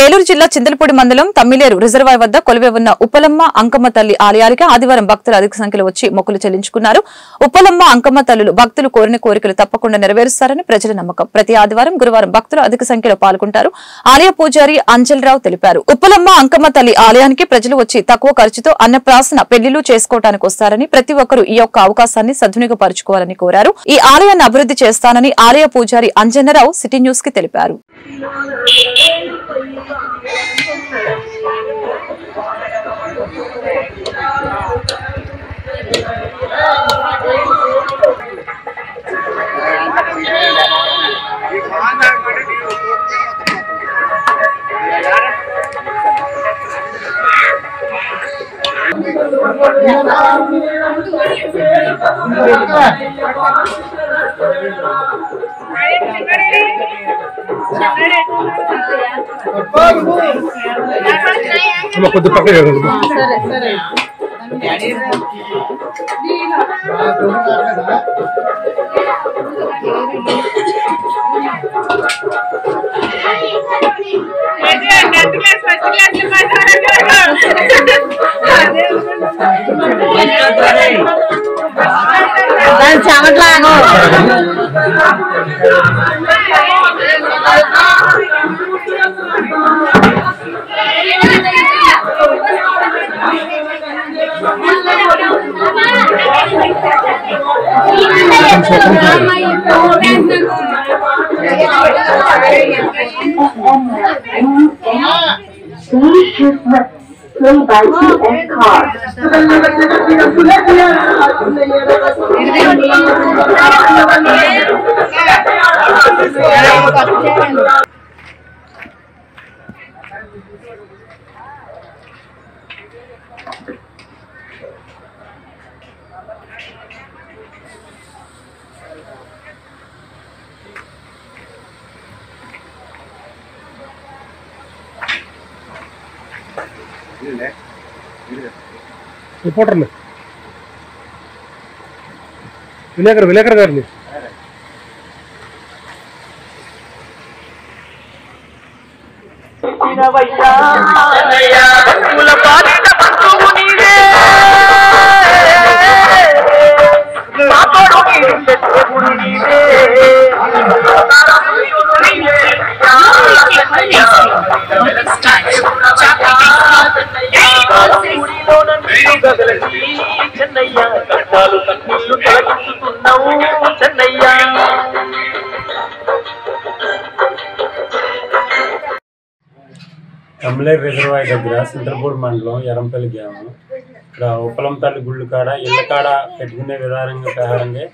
ఏలూరు జిల్లా చింతలపూడి మండలం తమ్మిలేరు రిజర్వాయర్ వద్ద కొలువై ఉన్న ఉప్పలమ్మ అంకమ్మ తల్లి ఆలయానికి ఆదివారం భక్తులు అధిక సంఖ్యలో వచ్చి మొక్కులు చెల్లించుకున్నారు. ఉప్పలమ్మ అంకమ్మ తల్లులు భక్తులు కోరిన కోరికలు తప్పకుండా నెరవేరుస్తారని ప్రజల నమ్మకం. ప్రతి ఆదివారం గురువారం భక్తులు అధిక సంఖ్యలో పాల్గొంటారు. ఆలయ పూజారి అంజల్రావు తెలిపారు. ఉప్పలమ్మ అంకమ్మ తల్లి ఆలయానికి ప్రజలు వచ్చి తక్కువ ఖర్చుతో అన్నప్రాసన పెళ్లిళ్లు చేసుకోవడానికి వస్తారని ప్రతి ఒక్కరూ ఈ యొక్క అవకాశాన్ని సద్వినియోగపరచుకోవాలని కోరారు. ఈ ఆలయాన్ని అభివృద్ధి చేస్తానని ఆలయ పూజారి అంజన్నరావు సిటీ న్యూస్ కి తెలిపారు. కొద్ది పక్కన చావట్లాగో Play by TS Car. Reporter విలేకర్ గారిని తమ్మిలేరు రిజర్వాయర్ దగ్గర చింతలపూడి మండలం ఎరంపల్లి గ్రామం. ఇక్కడ ఉప్పలమ్మ తల్లి గుళ్ళు కాడ ఇళ్ళ కాడ పెట్టుకునే ప్రకారంగా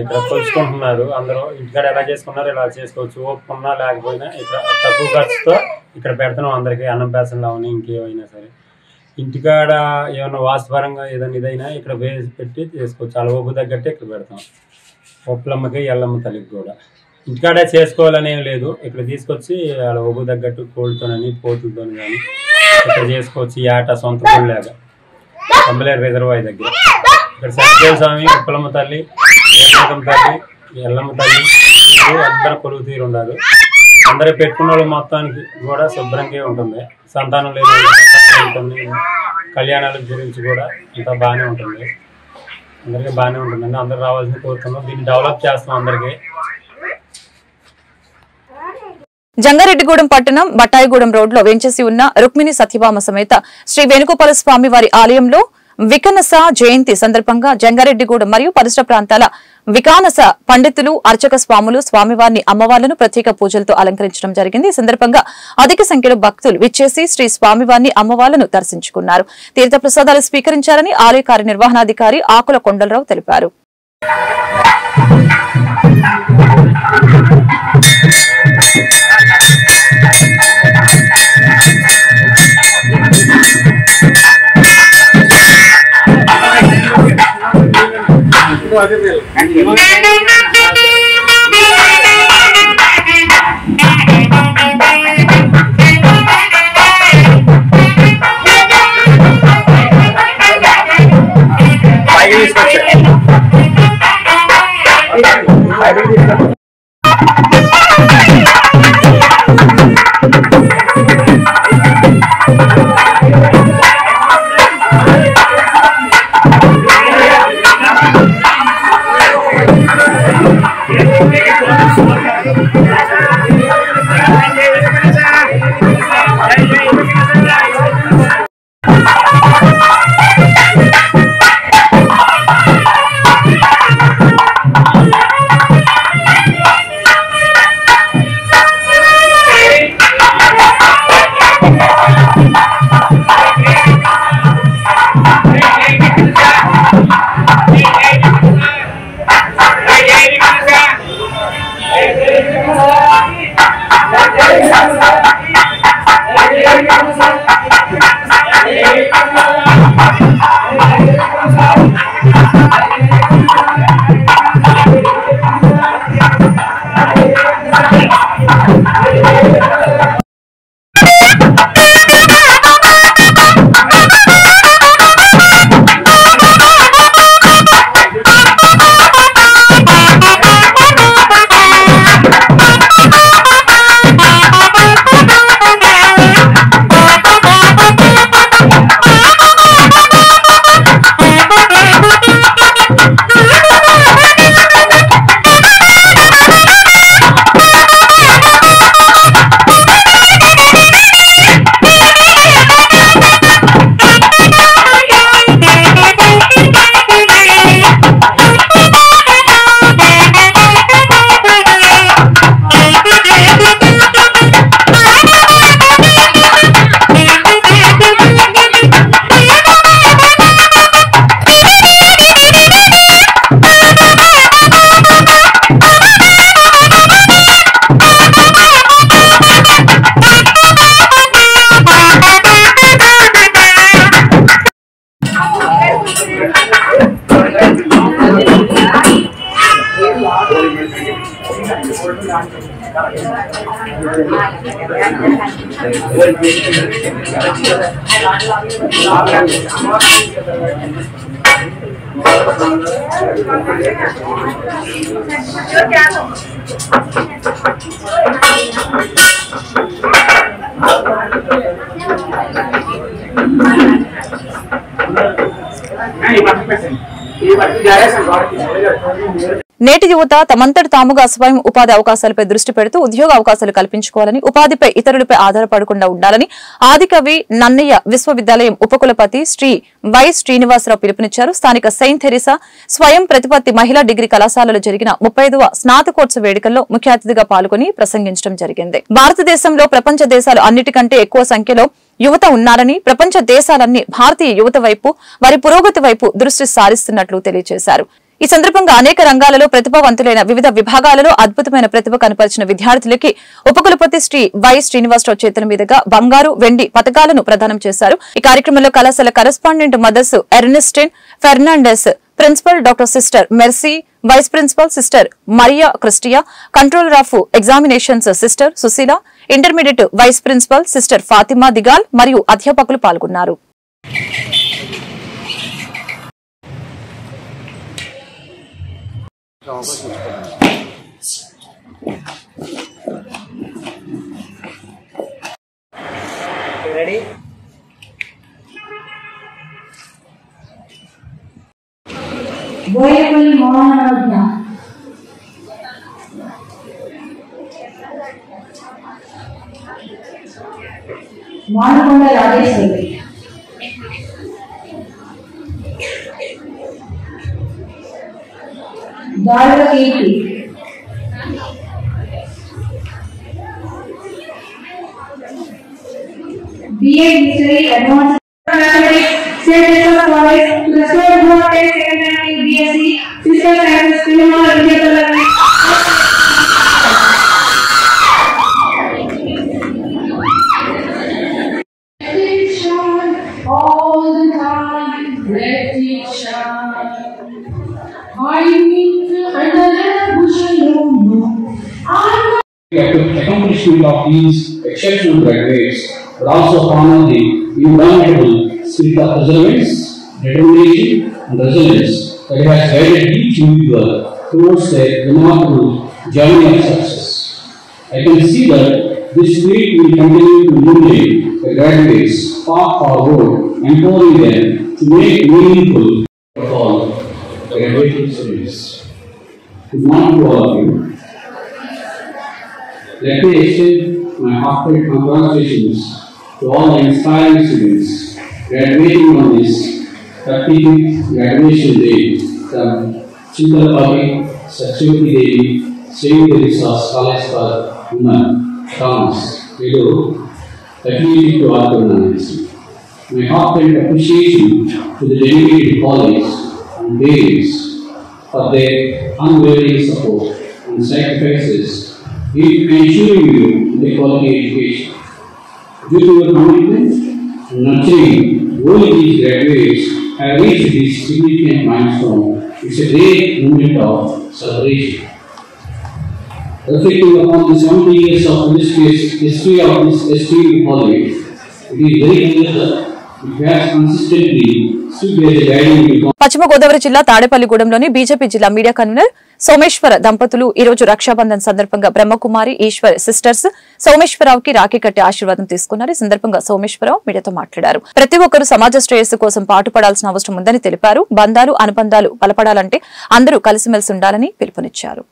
ఇక్కడ కొలుచుకుంటున్నారు. అందరూ ఇంటికాడ ఎలా చేసుకున్నారు ఇలా చేసుకోవచ్చు. ఓపుకున్నా లేకపోయినా ఇక్కడ తక్కువ ఖర్చుతో ఇక్కడ పెడుతున్నాం అందరికీ. అన్నం పేసలు అవన్నీ ఇంకేమైనా సరే ఇంటికాడ ఏమైనా వాస్తుపరంగా ఏదైనా ఇదైనా ఇక్కడ వేసి పెట్టి చేసుకోవచ్చు. అలా ఓపు తగ్గట్టే ఇక్కడ పెడతాం. ఉప్పలమ్మకి ఎల్లమ్మ తల్లికి కూడా ఇంటికాడే చేసుకోవాలనేం లేదు. ఇక్కడ తీసుకొచ్చి అలా ఓపు తగ్గట్టు కోళ్ళతోనని పోతులతో కానీ ఇక్కడ చేసుకోవచ్చు. ఈ ఆట సొంత కోళ్ళలాగ తమ్మిలేరు రిజర్వాయర్ దగ్గర ఇక్కడ సత్యదేవ స్వామి, ఉప్పలమ్మ తల్లి, ఏకమ్మ తల్లి, ఎల్లమ్మ తల్లి అందరూ కొలువు తీరు ఉన్నారు. అందరూ పెట్టుకున్న వాళ్ళు మొత్తానికి కూడా శుభ్రంగా ఉంటుంది. సంతానం లేదు ఉంటుంది. కళ్యాణాల గురించి కూడా అంతా బాగానే ఉంటుంది. అందరికీ బాగానే ఉంటుందండి. అందరూ రావాల్సిన కోరుతున్నాం. దీన్ని డెవలప్ చేస్తాం అందరికీ. జంగారెడ్డిగూడెం పట్టణం బట్టాయిగూడెం రోడ్లో వెంచేసి ఉన్న రుక్మిణి సత్యభామ సమేత శ్రీ వేణుగోపాల స్వామి వారి ఆలయంలో వికనస జయంతి సందర్భంగా జంగారెడ్డిగూడెం మరియు పరిసర ప్రాంతాల వికానస పండితులు, అర్చక స్వాములు స్వామివారిని, అమ్మవార్లను ప్రత్యేక పూజలతో అలంకరించడం జరిగింది. ఈ సందర్భంగా అధిక సంఖ్యలో భక్తులు విచ్చేసి శ్రీ స్వామివారిని, అమ్మవార్లను దర్శించుకున్నారు. తీర్థ ప్రసాదాలు స్వీకరించారని ఆలయ కార్యనిర్వహణాధికారి ఆకుల కొండలరావు తెలిపారు. నేటి యువత తమంతటి తాముగా స్వయం ఉపాధి అవకాశాలపై దృష్టి పెడుతూ ఉద్యోగ అవకాశాలు కల్పించుకోవాలని, ఉపాధిపై ఇతరులపై ఆధారపడకుండా ఉండాలని ఆదికవి నన్నయ్య విశ్వవిద్యాలయం ఉపకులపతి శ్రీ వై శ్రీనివాసరావు పిలుపునిచ్చారు. స్థానిక సెయింట్ థెరిసా స్వయం ప్రతిపత్తి మహిళా డిగ్రీ కళాశాలలో జరిగిన 35వ స్నాతకోత్సవ వేడుకల్లో ముఖ్య అతిథిగా పాల్గొని ప్రసంగించడం జరిగింది. భారతదేశంలో ప్రపంచ దేశాలు అన్నిటికంటే ఎక్కువ సంఖ్యలో యువత ఉన్నారని, ప్రపంచ దేశాలన్నీ భారతీయ యువత వైపు, వారి పురోగతి వైపు దృష్టి సారిస్తున్నట్లు తెలియజేశారు. ఈ సందర్భంగా అనేక రంగాలలో ప్రతిభావంతులైన వివిధ విభాగాలలో అద్భుతమైన ప్రతిభ కనపరిచిన విద్యార్థులకి ఉపకులపతి శ్రీ వై శ్రీనివాసరావు చేతుల మీదుగా బంగారు, వెండి పతకాలను ప్రదానం చేశారు. ఈ కార్యక్రమంలో కళాశాల correspondent mothers Ernestine Fernandes, principal doctor sister Mercy, vice principal sister Maria Christia, controller of examinations sister Sushila, intermediate vice principal sister Fatima Digal మరియు అధ్యాపకులు పాల్గొన్నారు. Ready? బోయపల్లి మోహనరాజ్ఞ, మానకొండ రాజేశ్వరి, దారుల కీర్తి, BA History Advanced Mathematics, St. Joseph College, plus 4 more 10 secondary BSc, Sister Science, Cinema, India. All the time, let it shine. I need to understand which I don't know. The accomplishment of these exceptional graduates but also honor the indomitable spirit of perseverance, determination, and resilience that has guided each individual towards their remarkable journey of success. I can see that this spirit will continue to motivate the graduates far forward, empowering them to make meaningful of all graduation studies. Good morning to all of you. Let me extend my heartfelt congratulations to all the inspiring students graduating on this 35th graduation day from Chindalpalli Satyavati Devi St. Teresa's College for Women, Thomas, Edo, affiliated to our organization. My heartfelt appreciation to the dedicated colleagues and parents for their unwavering support and sacrifices in ensuring you the quality education. Due to your commitment and nurturing, all these graduates have reached this significant milestone. It's a great moment of celebration. Reflecting upon the 70 years of illustrious history of this esteemed college, it is very clear that it has consistently stood as a guiding beacon. పశ్చిమ గోదావరి జిల్లా తాడేపల్లిగూడెంలోని BJP జిల్లా media convener Someshwara దంపతులు ఈ రోజు రక్షాబంధన్ సందర్భంగా Brahma Kumari Eshwar sisters సోమేశ్వరరావుకి Rakhi కట్టి ఆశీర్వాదం తీసుకున్నారు. ఈ సందర్భంగా సోమేశ్వరరావు మీడియాతో మాట్లాడారు. ప్రతి ఒక్కరూ సమాజ శ్రేయస్సు కోసం పాటుపడాల్సిన అవసరం ఉందని తెలిపారు. బంధాలు అనుబంధాలు బలపడాలంటే అందరూ కలిసిమెలిసి ఉండాలని పిలుపునిచ్చారు.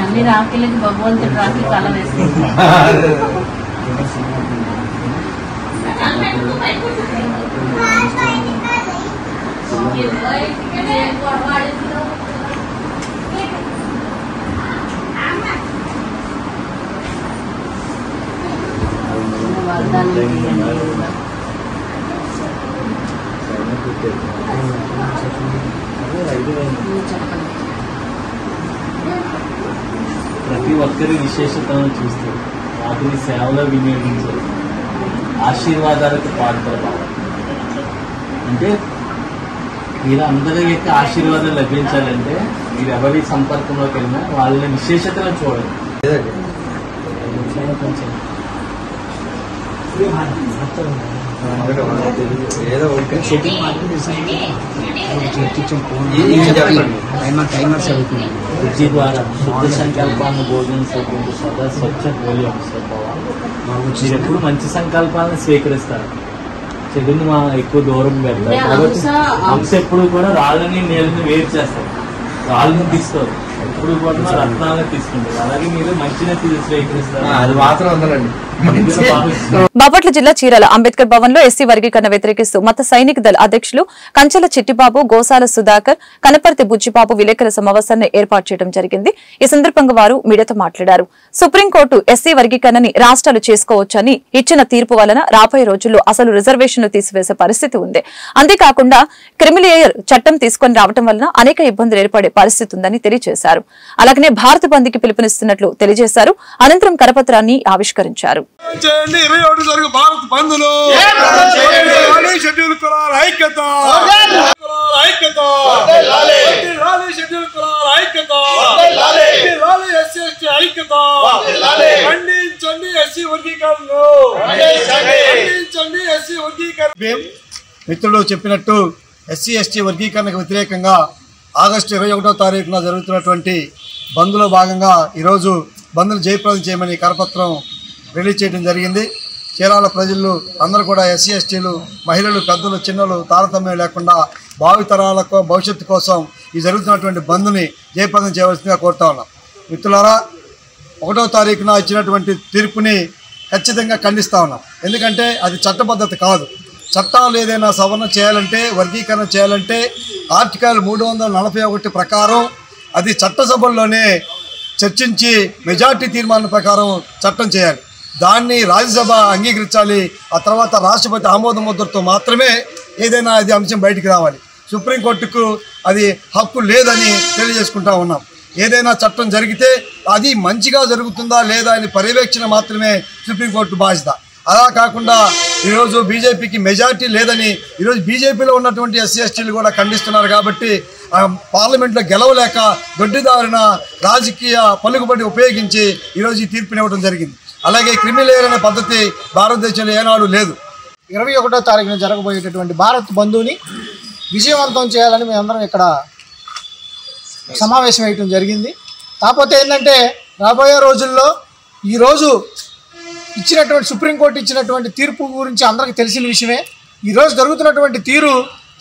అన్ని రాఖీలకి భగవంతుడు రాఖీ కళ వేసుకుంటారు. ప్రతి ఒక్కరి విశేషతను చూస్తూ వాటిని సేవలో వినియోగించారు. ఆశీర్వాదాలకు పాత్రలు అంటే వీరందరి యొక్క ఆశీర్వాదం లభించాలంటే మీరు ఎవరి సంపర్కంలోకి వెళ్ళినా వాళ్ళ విశేషతను చూడాలి. బుద్ధి ద్వారా శుద్ధ సంకల్పాలను బోధించకుండా సదా స్వచ్ఛ హోలీ మీరు ఎప్పుడు మంచి సంకల్పాలను స్వీకరిస్తారు, చెడుని మా ఎక్కువ దూరం పెడతారు. కాబట్టి హంస ఎప్పుడు కూడా రాళ్ళని నీళ్ళని వేరు చేస్తారు, రాళ్ళని తీసుకోరు, ఎప్పుడు కూడా రత్నాలను తీసుకుంటారు. అలాగే మీరు మంచిగా స్వీకరిస్తారు. అది మాత్రం ఉందండి. బాపట్ల జిల్లా చీరాల అంబేద్కర్ భవన్ లో ఎస్సీ వర్గీకరణ వ్యతిరేకిస్తూ మత సైనిక దళ అధ్యక్షులు కంచెల చిట్టిబాబు, గోసాల సుధాకర్, కనపర్తి బుజ్జిబాబు విలేకరుల సమావేశాన్ని ఏర్పాటు చేయడం జరిగింది. ఈ సందర్భంగా వారు మీడియాతో మాట్లాడారు. సుప్రీంకోర్టు ఎస్సీ వర్గీకరణని రాష్ట్రాలు చేసుకోవచ్చని ఇచ్చిన తీర్పు వలన రాబోయే రోజుల్లో అసలు రిజర్వేషన్లు తీసివేసే పరిస్థితి ఉంది. అంతేకాకుండా క్రిమిలేయర్ చట్టం తీసుకుని రావడం వలన అనేక ఇబ్బందులు ఏర్పడే పరిస్థితి ఉందని తెలియజేశారు. అలాగనే భారత బంద్కి పిలుపునిస్తున్నట్లు తెలియజేశారు. అనంతరం కరపత్రాన్ని ఆవిష్కరించారు. భారత్ బంధులు షెడ్యూల్ కులాల ఐక్యత, ఐక్యత, షెడ్యూల్ కులాల ఐక్యత, ఎస్సీ ఎస్టీ ఐక్యత, ఖండించండి ఎస్సీ వర్గీకరణను, ఖండించండి ఎస్సీ వర్గీకరణ. మిత్రుడు చెప్పినట్టు ఎస్సీ ఎస్టీ వర్గీకరణకు వ్యతిరేకంగా ఆగస్టు 21వ తారీఖున జరుగుతున్నటువంటి బంద్లో భాగంగా ఈరోజు బంద్ను జయప్రదం చేయమని కరపత్రం రిలీజ్ చేయడం జరిగింది. చీరాల ప్రజలు అందరూ కూడా ఎస్సీ ఎస్టీలు, మహిళలు, పెద్దలు, చిన్నలు తారతమ్యం లేకుండా భావితరాలకు భవిష్యత్తు కోసం ఈ జరుగుతున్నటువంటి బంద్ని జయప్రదం చేయవలసిందిగా కోరుతా ఉన్నాం. మిత్రులారా, 1వ తారీఖున ఇచ్చినటువంటి తీర్పుని ఖచ్చితంగా ఖండిస్తూ ఉన్నాం. ఎందుకంటే అది చట్టబద్ధత కాదు. చట్టాలు ఏదైనా సవరణ చేయాలంటే, వర్గీకరణ చేయాలంటే ఆర్టికల్ 341 ప్రకారం అది చట్టసభల్లోనే చర్చించి మెజార్టీ తీర్మానం ప్రకారం చట్టం చేయాలి. దాన్ని రాజ్యసభ అంగీకరించాలి. ఆ తర్వాత రాష్ట్రపతి ఆమోద ముద్రతో మాత్రమే ఏదైనా అది అంశం బయటికి రావాలి. సుప్రీంకోర్టుకు అది హక్కు లేదని తెలియజేసుకుంటా ఉన్నాం. ఏదైనా చట్టం జరిగితే అది మంచిగా జరుగుతుందా లేదా అని పర్యవేక్షణ మాత్రమే సుప్రీంకోర్టు బాధ్యత. అలా కాకుండా ఈరోజు బీజేపీకి మెజార్టీ లేదని ఈరోజు బీజేపీలో ఉన్నటువంటి ఎస్సీ ఎస్టీలు కూడా ఖండిస్తున్నారు. కాబట్టి పార్లమెంట్లో గెలవలేక దొడ్డిదారిన రాజకీయ పలుకుబడి ఉపయోగించి ఈరోజు ఈ తీర్పునివ్వడం జరిగింది. అలాగే క్రిమిలేయర్ అనే పద్ధతి భారతదేశంలో ఏనాడు లేదు. 21వ తారీఖున జరగబోయేటటువంటి భారత్ బంధుని విజయవంతం చేయాలని మేమందరం ఇక్కడ సమావేశం అయ్యడం జరిగింది. కాకపోతే ఏంటంటే రాబోయే రోజుల్లో ఈరోజు ఇచ్చినటువంటి సుప్రీంకోర్టు ఇచ్చినటువంటి తీర్పు గురించి అందరికీ తెలిసిన విషయమే. ఈరోజు జరుగుతున్నటువంటి తీరు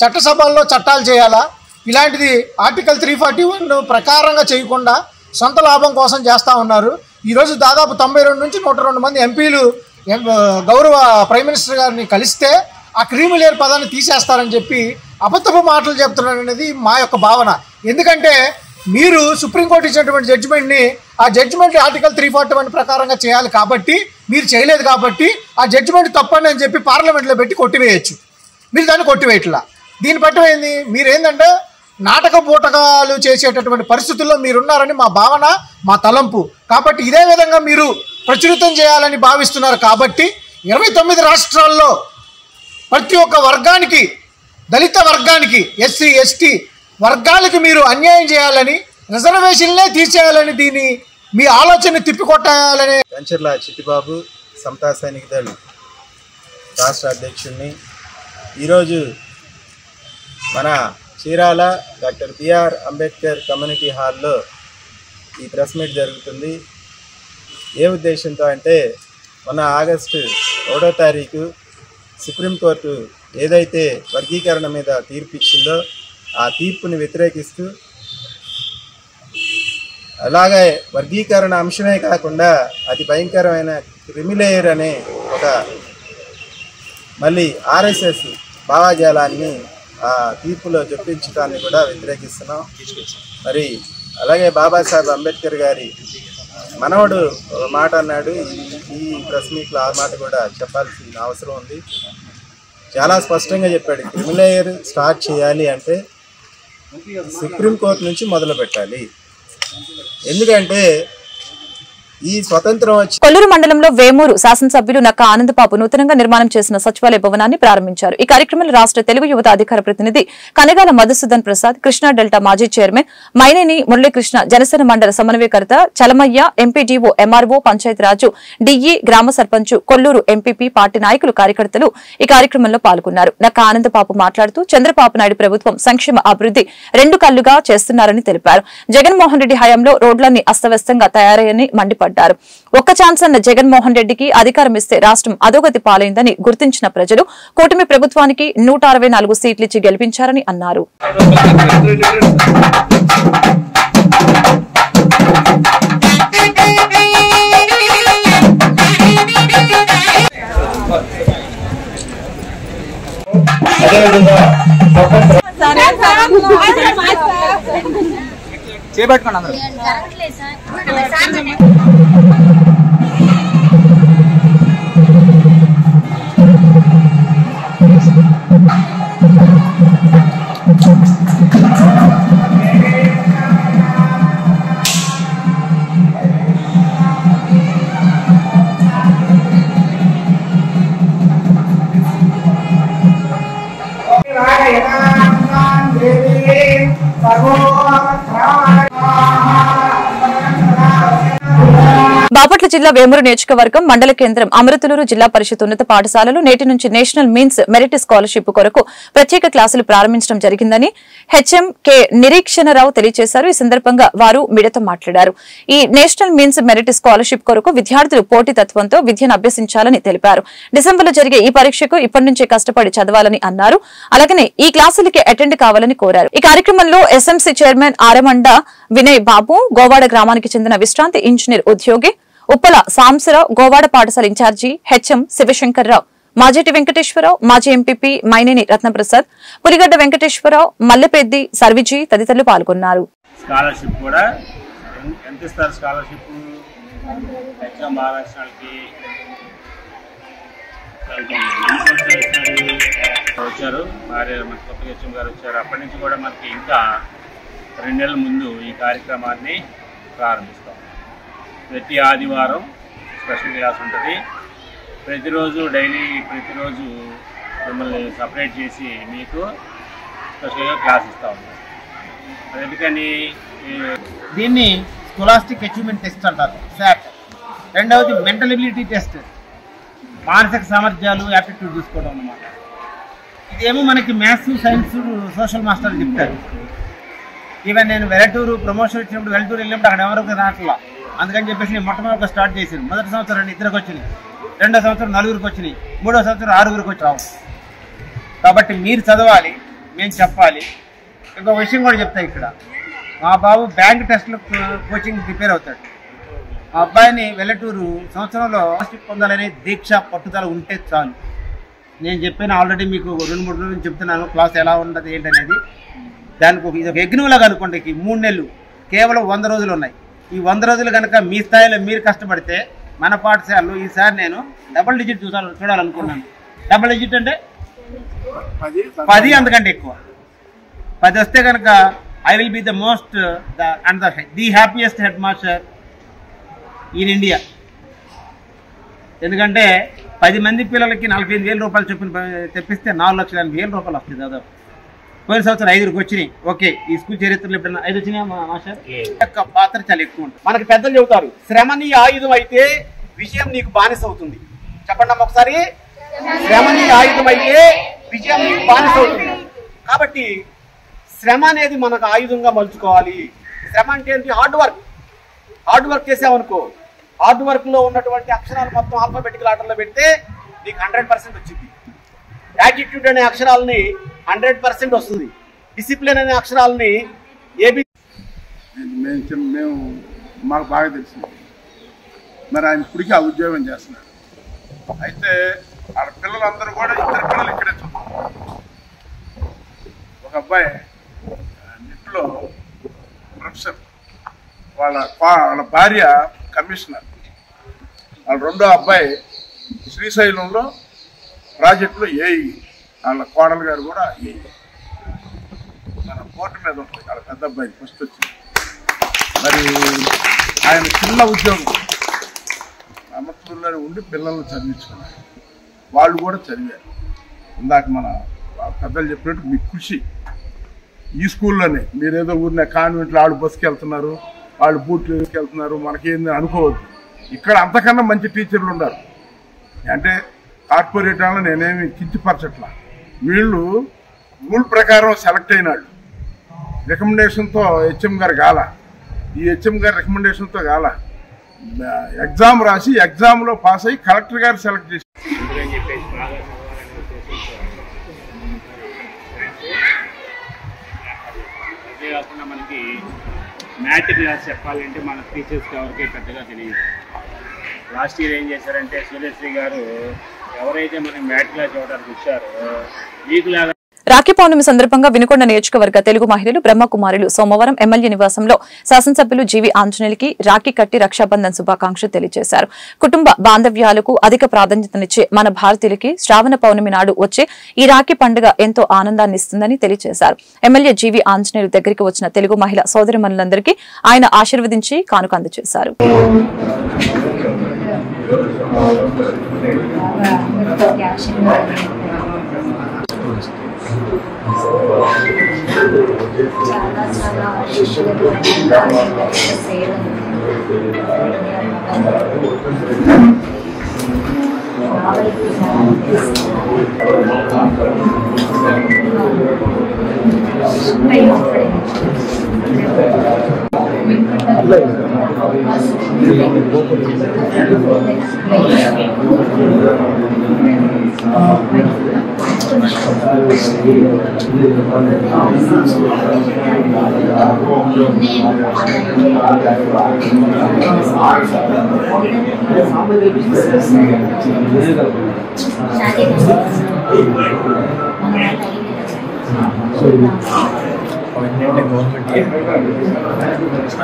చట్టసభల్లో చట్టాలు చేయాలా, ఇలాంటిది ఆర్టికల్ 341 ప్రకారంగా చేయకుండా సొంత లాభం కోసం చేస్తూ ఉన్నారు. ఈరోజు దాదాపు 92 నుంచి 102 మంది ఎంపీలు గౌరవ ప్రైమ్ మినిస్టర్ గారిని కలిస్తే ఆ క్రీమిలేయర్ పదాన్ని తీసేస్తారని చెప్పి అబద్ధపు మాటలు చెప్తున్నారనేది మా యొక్క భావన. ఎందుకంటే మీరు సుప్రీంకోర్టు ఇచ్చినటువంటి జడ్జిమెంట్ని ఆ జడ్జిమెంట్ ఆర్టికల్ 341 ప్రకారంగా చేయాలి. కాబట్టి మీరు చేయలేదు కాబట్టి ఆ జడ్జిమెంట్ తప్పని అని చెప్పి పార్లమెంట్లో పెట్టి కొట్టివేయచ్చు. మీరు దాన్ని కొట్టివేయట్లా. దీన్ని పట్టిపోయింది మీరేంటంటే నాటక పూటకాలు చేసేటటువంటి పరిస్థితుల్లో మీరున్నారని మా భావన, మా తలంపు. కాబట్టి ఇదే విధంగా మీరు ప్రచురితం చేయాలని భావిస్తున్నారు. కాబట్టి 29 రాష్ట్రాల్లో ప్రతి ఒక్క వర్గానికి, దళిత వర్గానికి, ఎస్సీ ఎస్టీ వర్గాలకి మీరు అన్యాయం చేయాలని, రిజర్వేషన్లే తీసేయాలని, దీన్ని మీ ఆలోచన తిప్పికొట్టాలని. కంచెర్ల చిట్టిబాబు, సమతా సైనిక దళ రాష్ట్ర అధ్యక్షుడిని. ఈరోజు మన Chirala doctor BR Ambedkar community హాల్లో ఈ ప్రెస్ మీట్ జరుగుతుంది. ఏ ఉద్దేశంతో అంటే మొన్న ఆగస్టు 1వ తారీఖు సుప్రీంకోర్టు ఏదైతే వర్గీకరణ మీద తీర్పు ఇచ్చిందో ఆ తీర్పుని వ్యతిరేకిస్తూ, అలాగే వర్గీకరణ అంశమే కాకుండా అతి భయంకరమైన క్రిమిలేయర్ అనే ఒక మళ్ళీ ఆర్ఎస్ఎస్ భావజాలాన్ని ఆ తీర్పులో చొప్పించడాన్ని కూడా వ్యతిరేకిస్తున్నాం. మరి అలాగే బాబాసాహెబ్ అంబేద్కర్ గారి మనవడు ఒక మాట అన్నాడు. ఈ ప్రెస్ మీట్లో ఆ మాట కూడా చెప్పాల్సిన అవసరం ఉంది. చాలా స్పష్టంగా చెప్పాడు, క్రిమిలేయర్ స్టార్ట్ చేయాలి అంటే సుప్రీంకోర్టు నుంచి మొదలు పెట్టాలి. ఎందుకంటే ఈ స్వతంత్రం వచ్చి కొల్లూరు మండలంలో వేమూరు శాసనసభ్యులు నక్క ఆనందబాబు నూతనంగా నిర్మాణం చేసిన సచివాలయ భవనాన్ని ప్రారంభించారు. ఈ కార్యక్రమంలో రాష్ట్ర తెలుగు యువత అధికార ప్రతినిధి కనగాల మధుసూదన్ ప్రసాద్, కృష్ణా డెల్టా మాజీ చైర్మన్ మైనేని మురళీకృష్ణ, జనసేన మండల సమన్వయకర్త Chalamayya, MPDO, MRO, Panchayati Raj, DE, గ్రామ సర్పంచ్, కొల్లూరు ఎంపీపీ, పార్టీ నాయకులు, కార్యకర్తలు ఈ కార్యక్రమంలో పాల్గొన్నారు. నక్క ఆనందబాబు మాట్లాడుతూ చంద్రబాబు నాయుడు ప్రభుత్వం సంక్షేమ అభివృద్ధి రెండు కళ్లుగా చేస్తున్నారని తెలిపారు. జగన్మోహన్ రెడ్డి హయాంలో రోడ్లన్నీ అస్తవ్యస్తంగా తయారయ్యని మండిపడ్డారు. ఒక్క ఛాన్స్ అన్న జగన్మోహన్ రెడ్డికి అధికారం ఇస్తే రాష్ట్రం అధోగతి పాలైందని గుర్తించిన ప్రజలు కూటమి ప్రభుత్వానికి 164 సీట్లిచ్చి గెలిపించారని అన్నారు. చేపట్టుకోండి అందరూ. బాపట్ల జిల్లా వేమూరు నియోజకవర్గం మండల కేంద్రం అమృతలూరు జిల్లా పరిషత్ ఉన్నత పాఠశాలలో నేటి నుంచి నేషనల్ మీన్స్ మెరిట్ స్కాలర్షిప్ కొరకు ప్రత్యేక క్లాసులు ప్రారంభించడం జరిగిందని హెచ్ఎం కె నిరీక్షణరావు తెలియజేశారు. ఈ సందర్భంగా వారు మీడియాతో మాట్లాడారు. ఈ నేషనల్ మీన్స్ మెరిట్ స్కాలర్షిప్ కొరకు విద్యార్థులు పోటీతత్వంతో విద్యను అభ్యసించాలని తెలిపారు. డిసెంబర్లో జరిగే ఈ పరీక్షకు ఇప్పటి నుంచే కష్టపడి చదవాలని అన్నారు. అలాగనే ఈ క్లాసులకి అటెండ్ కావాలని కోరారు. ఈ కార్యక్రమంలో ఎస్ఎంసీ చైర్మన్ ఆరమండ వినయ్ బాబు, గోవాడ గ్రామానికి చెందిన విశ్రాంతి ఇంజనీర్ ఉద్యోగి ఉప్పల సాంసరావు, గోవాడ పాఠశాల ఇన్ఛార్జి హెచ్ఎం శివశంకర్రావు, మాజేటి వెంకటేశ్వరరావు, మాజీ ఎంపీపీ మైనేని రత్నప్రసాద్, పులిగడ్డ వెంకటేశ్వరరావు, మల్లెపెద్ది సర్విజీ తదితరులు పాల్గొన్నారు. స్కాలర్షిప్ కూడా ఎంత ఇస్తారు? స్కాలర్షిప్ ఎగ్జామ్ బాగా రాసినకి వచ్చారు. భార్య మన కొత్త హెచ్ఎం గారు వచ్చారు. అప్పటి నుంచి కూడా మనకి ఇంకా 2 నెలల ముందు ఈ కార్యక్రమాన్ని ప్రారంభిస్తాం. ప్రతి ఆదివారం స్పెషల్ క్లాస్ ఉంటుంది. ప్రతిరోజు ప్రతిరోజు మిమ్మల్ని సపరేట్ చేసి మీకు స్పెషల్గా క్లాస్ ఇస్తూ ఉంటాం. అందుకని దీన్ని స్కోలాస్టిక్ అచీవ్మెంట్ టెస్ట్ అంటారు, శాట్. రెండవది మెంటల్ ఎబిలిటీ టెస్ట్, మానసిక సామర్థ్యాలు, యాప్టిట్యూడ్ చూసుకోవడం అన్నమాట. ఇదేమో మనకి మ్యాథ్స్, సైన్స్, సోషల్ మాస్టర్లు చెప్తారు. ఈవెన్ నేను వెలటూరు ప్రమోషన్ వచ్చినప్పుడు వెలటూరు వెళ్ళినప్పుడు అక్కడ ఎవరికి రావట్లా. అందుకని చెప్పేసి నేను మొట్టమొదటి స్టార్ట్ చేశాను. మొదటి సంవత్సరం 2 వచ్చినాయి, 2వ సంవత్సరం 4 వచ్చినాయి, 3వ సంవత్సరం 6 వచ్చి రావు. కాబట్టి మీరు చదవాలి, మేము చెప్పాలి. ఇంకో విషయం కూడా చెప్తా ఇక్కడ. మా బాబు బ్యాంక్ టెస్ట్లో కోచింగ్ ప్రిపేర్ అవుతాడు. మా అబ్బాయిని వెల్లటూరు సంవత్సరంలో స్కాలర్షిప్ పొందాలనే దీక్ష, పట్టుదల ఉంటే చాలు. నేను చెప్పాను ఆల్రెడీ, మీకు 2-3 రోజులు చెప్తున్నాను క్లాస్ ఎలా ఉంటుంది ఏంటనేది. దానికి ఇది ఒక యజ్ఞంలాగా అనుకోండి. 3 నెలలు కేవలం 100 రోజులు ఉన్నాయి. ఈ 100 రోజులు కనుక మీ స్థాయిలో మీరు కష్టపడితే మన పాఠశాలలో ఈసారి నేను డబుల్ డిజిట్ చూడాలనుకున్నాను. డబుల్ డిజిట్ అంటే 10, అంతకంటే ఎక్కువ. 10 వస్తే కనుక I will be the most and the happiest head master in India. ఎందుకంటే 10 మంది పిల్లలకి 45,000 రూపాయలు చొప్పున తెప్పిస్తే 4,80,000 రూపాయలు వస్తుంది దాదాపు. పోయిన సంవత్సరం 5 వచ్చినాయి. ఓకే, ఈ స్కూల్ చరిత్రలో ఎప్పుడైనా 5 వచ్చినాయా మాస్టర్? యొక్క పాత్ర చాలా ఎక్కువ ఉంటుంది. మనకి పెద్దలు చెబుతారు, శ్రమ నీ ఆయుధం అయితే విజయం నీకు బానిస అవుతుంది. చెప్పండి అమ్మ ఒకసారి. శ్రమ నీ ఆయుధం అయితే విజయం నీకు బానిస అవుతుంది. కాబట్టి శ్రమ అనేది మనకు ఆయుధంగా మలుచుకోవాలి. శ్రమ అంటే ఏంటి? హార్డ్ వర్క్ చేసామనుకో, హార్డ్ వర్క్లో ఉన్నటువంటి అక్షరాలు మొత్తం ఆల్ఫాబెటికల్ ఆర్డర్లో పెడితే నీకు 100% వచ్చింది. యాటిట్యూడ్ అనే అక్షరాలని 100% వస్తుంది. డిసిప్లిన్ అనే అక్షరాలని మేము మాకు బాగా తెలిసింది. మరి ఆయన ఇప్పటికీ ఆ ఉద్యోగం చేస్తున్నారు. అయితే వాళ్ళ పిల్లలందరూ కూడా 2 పిల్లలు ఇక్కడే చదువుతున్నారు. ఒక అబ్బాయి నిట్లో ప్రొఫెసర్, వాళ్ళ భార్య కమిషనర్. వాళ్ళ 2వ అబ్బాయి శ్రీశైలంలో ప్రాజెక్టులో ఏఈ, వాళ్ళ కోడలు గారు కూడా ఏఈ. మన కోర్టు మీద ఉంటుంది వాళ్ళ పెద్ద అబ్బాయి ఫస్ట్ వచ్చింది. మరి ఆయన చిన్న ఉద్యోగం స్కూల్లోనే ఉండి పిల్లల్ని చదివించుకున్నారు. వాళ్ళు కూడా చదివారు. ఇందాక మన పెద్దలు చెప్పినట్టు మీ కృషి ఈ స్కూల్లోనే, మీరేదో ఊరిన కాన్వెంట్లో వాళ్ళు బస్సుకి వెళ్తున్నారు, వాళ్ళు బూట్లు వెళ్తున్నారు, మనకేంది అనుకోవద్దు. ఇక్కడ అంతకన్నా మంచి టీచర్లు ఉన్నారు. అంటే కార్పొరేట్ వాళ్ళని నేనేమి కించిపరచట్లా. వీళ్ళు రూల్ ప్రకారం సెలెక్ట్ అయినాళ్ళు, రికమెండేషన్తో హెచ్ఎం గారు గాల, ఈ హెచ్ఎం గారి రికమెండేషన్తో గాల, ఎగ్జామ్ రాసి ఎగ్జామ్లో పాస్ అయ్యి కలెక్టర్ గారు సెలెక్ట్ చేసి అంతేకాకుండా మనకి మ్యాథ్ క్లాస్ చెప్పాలంటే మన టీచర్స్కి ఎవరికి పెద్దగా తెలియదు. లాస్ట్ ఇయర్ ఏం చేశారంటే సూర్యశ్రీ గారు ఎవరైతే మనకి మ్యాథ్ క్లాస్ ఇవ్వడానికి వచ్చారో వీకులాగా రాఖీ పౌర్ణమి సందర్భంగా వినుకొండ నియోజకవర్గ తెలుగు మహిళలు బ్రహ్మకుమారులు సోమవారం ఎమ్మెల్యే నివాసంలో శాసనసభ్యులు జీవి ఆంజనేయులకి రాఖీ కట్టి రక్షాబంధన్ శుభాకాంక్షలు తెలియజేశారు. కుటుంబ బాంధవ్యాలకు అధిక ప్రాధాన్యతనిచ్చే మన భారతీయులకి శ్రావణ పౌర్ణమి నాడు వచ్చే ఈ రాఖీ పండుగ ఎంతో ఆనందాన్ని ఇస్తుందని తెలియజేశారు. ఎమ్మెల్యే జీవి ఆంజనేయులు దగ్గరికి వచ్చిన తెలుగు మహిళా సోదరిమణులందరికీ ఆయన ఆశీర్వదించి కానుక అందజేశారు.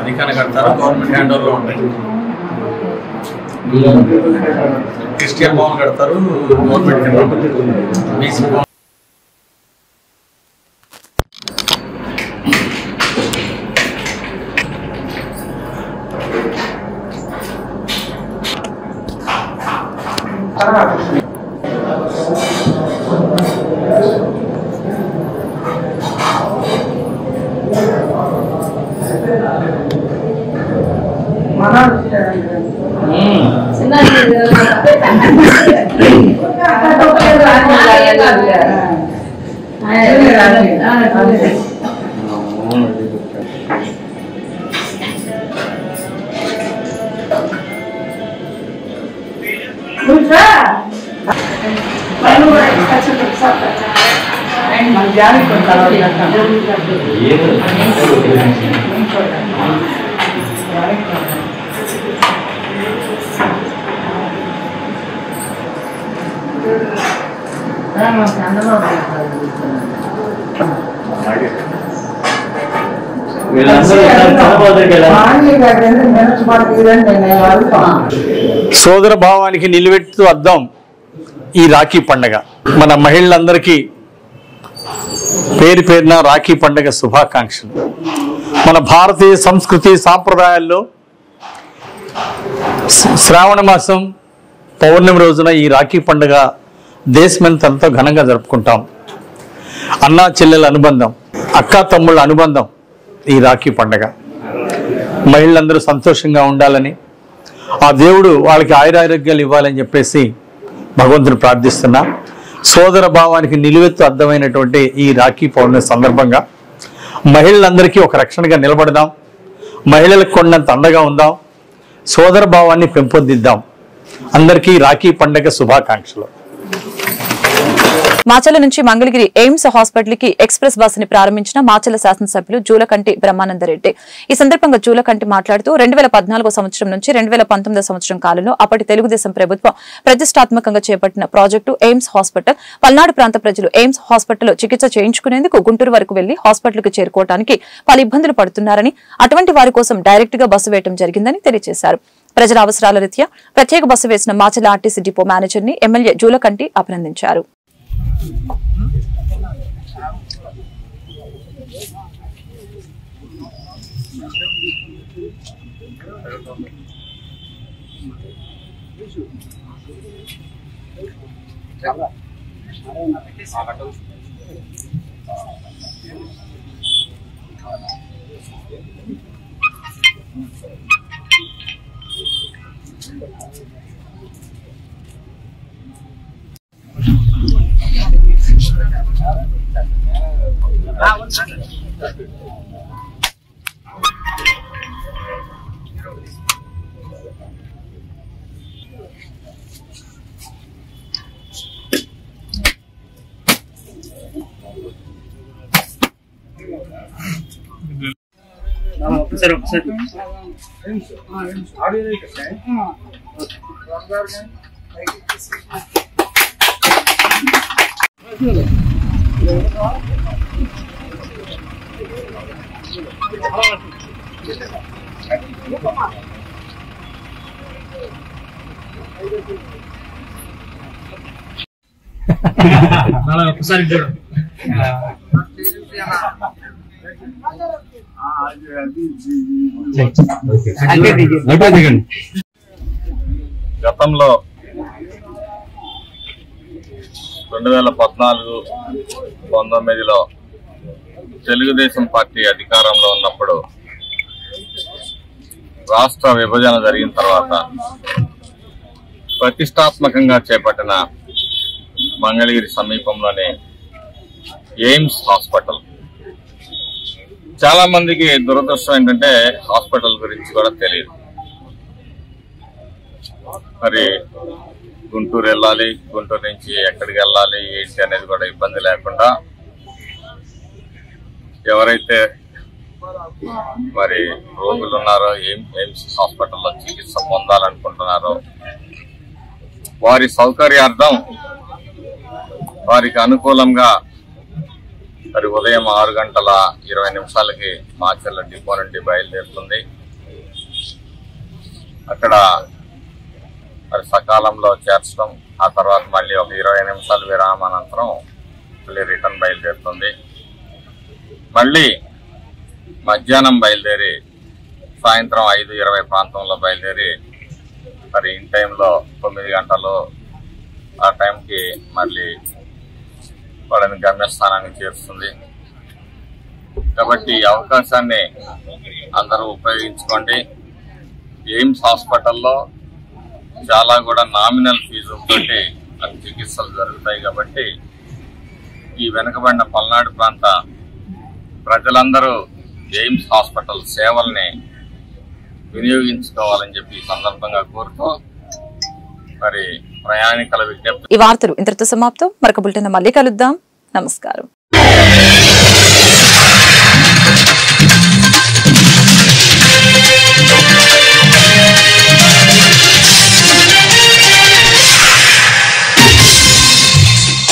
అధికారులు కడతారు, గవర్నమెంట్ హ్యాండ్ ఓవర్లో ఉంటాయి. క్రిస్టియన్ భవన్ కడతారు, గవర్నమెంట్ సోదర భావానికి నిలువెత్తు అద్దం ఈ రాఖీ పండగ. మన మహిళలందరికీ పేరు పేరున రాఖీ పండగ శుభాకాంక్షలు. మన భారతీయ సంస్కృతి సాంప్రదాయాల్లో శ్రావణ మాసం పౌర్ణమి రోజున ఈ రాఖీ పండుగ దేశమంతా ఎంతో ఘనంగా జరుపుకుంటాం. అన్నా చెల్లెల అనుబంధం, అక్కా తమ్ముళ్ళ అనుబంధం ఈ రాఖీ పండుగ. మహిళలందరూ సంతోషంగా ఉండాలని, ఆ దేవుడు వాళ్ళకి ఆయురారోగ్యాలు ఇవ్వాలని చెప్పేసి భగవంతుని ప్రార్థిస్తున్నా. సోదర భావానికి నిలువెత్తు అర్థమైనటువంటి ఈ రాఖీ పౌర్ణమి సందర్భంగా మహిళలందరికీ ఒక రక్షణగా నిలబడదాం, మహిళలకు కొన్నంత అండగా ఉందాం, సోదర భావాన్ని పెంపొందిద్దాం. అందరికీ రాఖీ పండుగ శుభాకాంక్షలు. మాచల నుంచి మంగళగిరి ఎయిమ్స్ హాస్పిటల్ కి ఎక్స్ప్రెస్ బస్సుని ప్రారంభించిన మాచల శాసనసభ్యులు జూలకంటి బ్రహ్మానందరెడ్డి. ఈ సందర్భంగా జూలకంటి మాట్లాడుతూ 2014 సంవత్సరం నుంచి 2019 సంవత్సరం కాలంలో అప్పటి తెలుగుదేశం ప్రభుత్వం ప్రతిష్టాత్మకంగా చేపట్టిన ప్రాజెక్టు ఎయిమ్స్ హాస్పిటల్, పల్నాడు ప్రాంత ప్రజలు ఎయిమ్స్ హాస్పిటల్లో చికిత్స చేయించుకునేందుకు గుంటూరు వరకు వెళ్లి హాస్పిటల్ కు చేరుకోవడానికి పలు ఇబ్బందులు పడుతున్నారని, అటువంటి వారి కోసం డైరెక్ట్ గా బస్సు వేయడం జరిగిందని తెలియజేశారు. ప్రజల అవసరాల రీత్యా ప్రత్యేక బస్సు వేసిన మాచల ఆర్టీసీ డిపో మేనేజర్ ని ఎమ్మెల్యే జూలకంటి అభినందించారు. ఒకసారి గతంలో 2014-19లో తెలుగుదేశం పార్టీ అధికారంలో ఉన్నప్పుడు రాష్ట్ర విభజన జరిగిన తర్వాత ప్రతిష్టాత్మకంగా చేపట్టిన మంగళగిరి సమీపంలోని ఎయిమ్స్ హాస్పిటల్. చాలా మందికి దురదృష్టం ఏంటంటే హాస్పిటల్ గురించి కూడా తెలియదు. మరి గుంటూరు వెళ్ళాలి, గుంటూరు నుంచి ఎక్కడికి వెళ్ళాలి ఏంటి అనేది కూడా ఇబ్బంది లేకుండా ఎవరైతే మరి రోగులు ఉన్నారో ఎయిమ్స్ హాస్పిటల్లో చికిత్స పొందాలనుకుంటున్నారో వారి సౌకర్యార్థం వారికి అనుకూలంగా మరి ఉదయం 6:20 మాచర్ల డిపో నుండి బయలుదేరుతుంది. అక్కడ మరి సకాలంలో చేర్చడం, ఆ తర్వాత మళ్ళీ ఒక 20 నిమిషాలు విరామానంతరం మళ్ళీ రిటర్న్ బయలుదేరుతుంది. మళ్ళీ మధ్యాహ్నం బయలుదేరి సాయంత్రం 5:20 ప్రాంతంలో బయలుదేరి మరి ఇన్ టైంలో 9 గంటలు ఆ టైంకి మళ్ళీ వాళ్ళని గమ్యస్థానానికి చేరుస్తుంది. కాబట్టి ఈ అవకాశాన్ని అందరూ ఉపయోగించుకోండి. ఎయిమ్స్ హాస్పిటల్లో చాలా కూడా నామినల్ ఫీజులతో అన్ని చికిత్సలు జరుగుతాయి. కాబట్టి ఈ వెనుకబడిన పల్నాడు ప్రాంత ప్రజలందరూ ఎయిమ్స్ హాస్పిటల్ సేవల్ని వినియోగించుకోవాలని చెప్పి ఈ సందర్భంగా కోరుతూ మరి ప్రయాణికుల విజ్ఞప్తి. ఈ వార్తలు ఇంతటితో సమాప్తం. మరొక బులెటిన్ మళ్ళీ కలుద్దాం. నమస్కారం.